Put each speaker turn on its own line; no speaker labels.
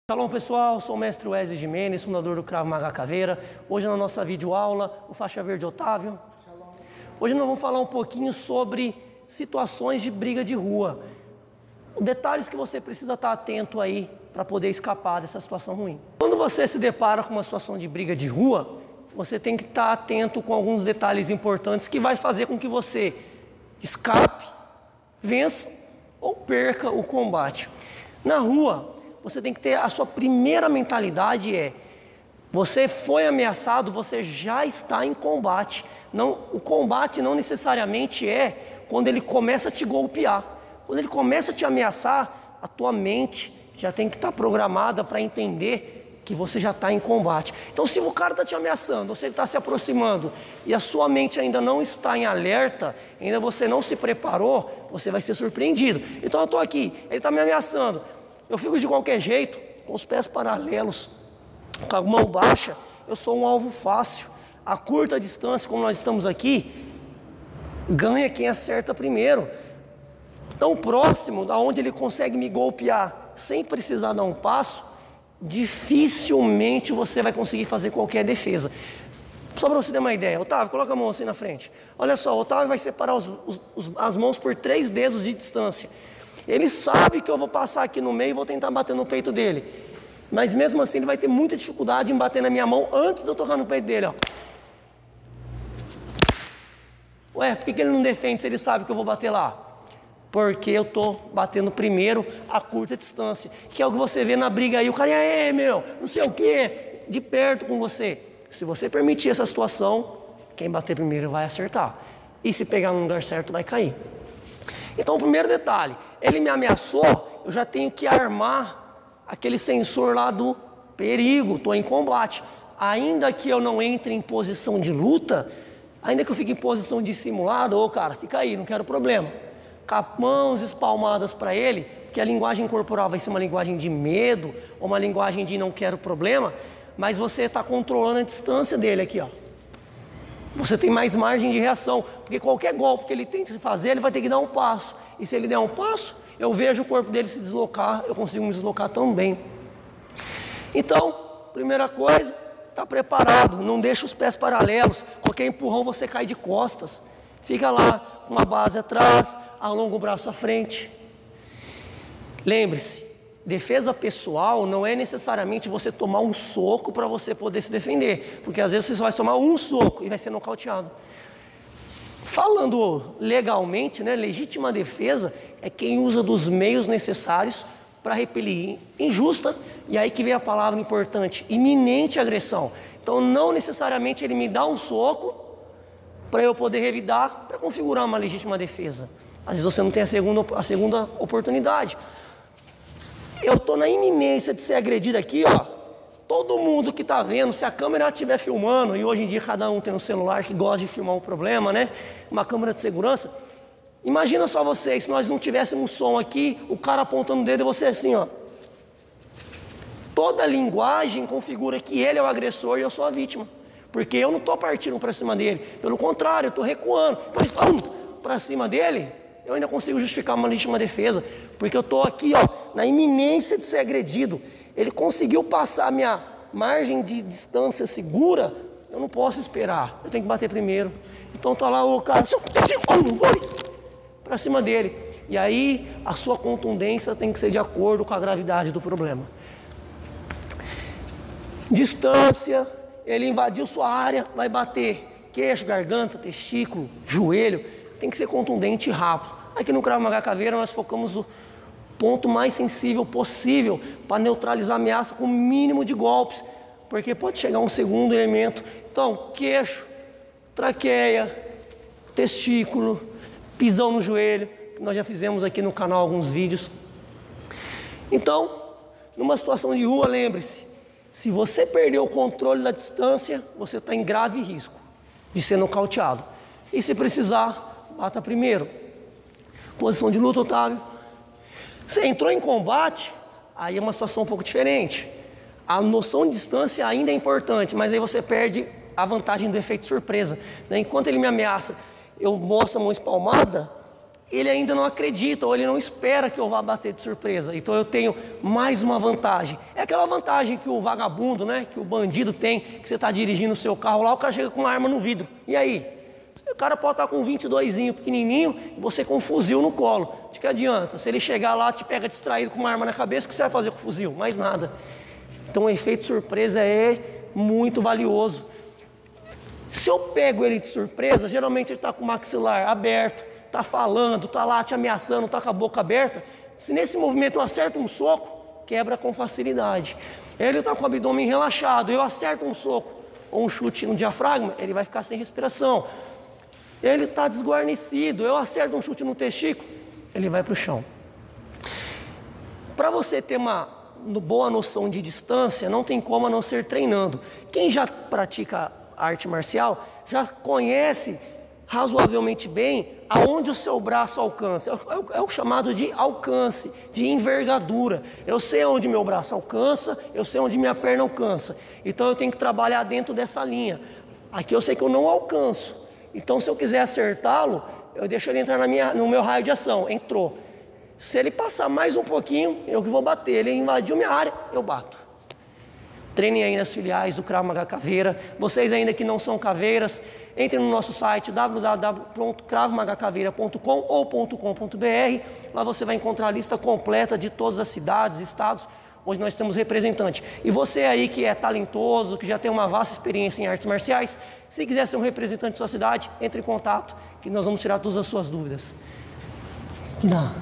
Shalom pessoal, sou o mestre Wesley Jimenez, fundador do Krav Maga Caveira. Hoje na nossa videoaula, o faixa verde Otávio. Hoje nós vamos falar um pouquinho sobre situações de briga de rua. Detalhes que você precisa estar atento aí para poder escapar dessa situação ruim. Quando você se depara com uma situação de briga de rua, você tem que estar atento com alguns detalhes importantes que vai fazer com que você escape, vença ou perca o combate. Na rua, você tem que ter a sua primeira mentalidade você foi ameaçado, você já está em combate. Não, o combate não necessariamente é quando ele começa a te golpear. Quando ele começa a te ameaçar, a tua mente já tem que estar programada para entender que você já está em combate. Então se o cara está te ameaçando, ou se ele está se aproximando e a sua mente ainda não está em alerta, ainda você não se preparou, você vai ser surpreendido. Então eu estou aqui, ele está me ameaçando. Eu fico de qualquer jeito, com os pés paralelos, com a mão baixa, eu sou um alvo fácil. A curta distância, como nós estamos aqui, ganha quem acerta primeiro. Tão próximo, da onde ele consegue me golpear, sem precisar dar um passo, dificilmente você vai conseguir fazer qualquer defesa. Só para você ter uma ideia, Otávio, coloca a mão assim na frente. Olha só, o Otávio vai separar as mãos por 3 dedos de distância. Ele sabe que eu vou passar aqui no meio e vou tentar bater no peito dele. Mas mesmo assim ele vai ter muita dificuldade em bater na minha mão antes de eu tocar no peito dele. Ó. Ué, por que ele não defende se ele sabe que eu vou bater lá? Porque eu estou batendo primeiro a curta distância. Que é o que você vê na briga aí. O cara, não sei o quê, de perto com você. Se você permitir essa situação, quem bater primeiro vai acertar. E se pegar no lugar certo, vai cair. Então o primeiro detalhe, ele me ameaçou, eu já tenho que armar aquele sensor lá do perigo, estou em combate. Ainda que eu não entre em posição de luta, ainda que eu fique em posição dissimulada, cara, fica aí, não quero problema. Com as mãos espalmadas para ele, que a linguagem corporal vai ser uma linguagem de medo, ou uma linguagem de não quero problema, mas você está controlando a distância dele aqui, ó. Você tem mais margem de reação, porque qualquer golpe que ele tente fazer, ele vai ter que dar um passo. E se ele der um passo, eu vejo o corpo dele se deslocar, eu consigo me deslocar também. Então, primeira coisa, está preparado, não deixa os pés paralelos. Qualquer empurrão você cai de costas. Fica lá com a base atrás, alonga o braço à frente. Lembre-se, defesa pessoal não é necessariamente você tomar um soco para você poder se defender, porque às vezes você só vai tomar um soco e vai ser nocauteado. Falando legalmente, legítima defesa é quem usa dos meios necessários para repelir injusta, e aí que vem a palavra importante, iminente agressão. Então não necessariamente ele me dá um soco para eu poder revidar, para configurar uma legítima defesa. Às vezes você não tem a segunda oportunidade. Eu estou na iminência de ser agredido aqui, ó. Todo mundo que está vendo, se a câmera estiver filmando, e hoje em dia cada um tem um celular que gosta de filmar um problema, uma câmera de segurança. Imagina só vocês, se nós não tivéssemos som aqui, o cara apontando o dedo e você assim, ó. Toda a linguagem configura que ele é o agressor e eu sou a vítima. Porque eu não estou partindo para cima dele. Pelo contrário, eu estou recuando. Mas para cima dele, eu ainda consigo justificar uma legítima defesa. Porque eu estou aqui, ó, na iminência de ser agredido. Ele conseguiu passar a minha margem de distância segura, eu não posso esperar, eu tenho que bater primeiro. Então está lá o cara, para cima dele. E aí a sua contundência tem que ser de acordo com a gravidade do problema. Distância, ele invadiu sua área, vai bater queixo, garganta, testículo, joelho, tem que ser contundente e rápido. Aqui no Krav Maga Caveira nós focamos o ponto mais sensível possível para neutralizar a ameaça com o mínimo de golpes, porque pode chegar um segundo elemento. Então, queixo, traqueia, testículo, pisão no joelho, que nós já fizemos aqui no canal alguns vídeos. Então, numa situação de rua, lembre-se, se você perder o controle da distância, você está em grave risco de ser nocauteado. E se precisar, bata primeiro. Posição de luta, Otávio. Você entrou em combate, aí é uma situação um pouco diferente. A noção de distância ainda é importante, mas aí você perde a vantagem do efeito surpresa. Enquanto ele me ameaça, eu mostro a mão espalmada, ele ainda não acredita ou ele não espera que eu vá bater de surpresa. Então eu tenho mais uma vantagem. É aquela vantagem que o vagabundo, né, que o bandido tem, que você está dirigindo o seu carro lá, o cara chega com uma arma no vidro. E aí? O cara pode estar com um 22zinho pequenininho e você com um fuzil no colo. De que adianta? Se ele chegar lá, te pega distraído com uma arma na cabeça, o que você vai fazer com o fuzil? Mais nada. Então o efeito surpresa é muito valioso. Se eu pego ele de surpresa, geralmente ele está com o maxilar aberto, está falando, está lá te ameaçando, está com a boca aberta. Se nesse movimento eu acerto um soco, quebra com facilidade. Ele está com o abdômen relaxado, eu acerto um soco ou um chute no diafragma, ele vai ficar sem respiração. Ele está desguarnecido, eu acerto um chute no testículo, ele vai para o chão. Para você ter uma boa noção de distância, não tem como a não ser treinando. Quem já pratica arte marcial já conhece razoavelmente bem aonde o seu braço alcança. É o chamado de alcance, de envergadura. Eu sei onde meu braço alcança, eu sei onde minha perna alcança. Então eu tenho que trabalhar dentro dessa linha. Aqui eu sei que eu não alcanço. Então se eu quiser acertá-lo, eu deixo ele entrar no meu raio de ação. Entrou. Se ele passar mais um pouquinho, eu que vou bater. Ele invadiu minha área, eu bato. Treinem aí nas filiais do Krav Maga Caveira. Vocês ainda que não são caveiras, entrem no nosso site www.kravmagacaveira.com ou .com.br. Lá você vai encontrar a lista completa de todas as cidades, estados onde nós temos representante. E você aí que é talentoso, que já tem uma vasta experiência em artes marciais, se quiser ser um representante de sua cidade, entre em contato que nós vamos tirar todas as suas dúvidas. Que dá?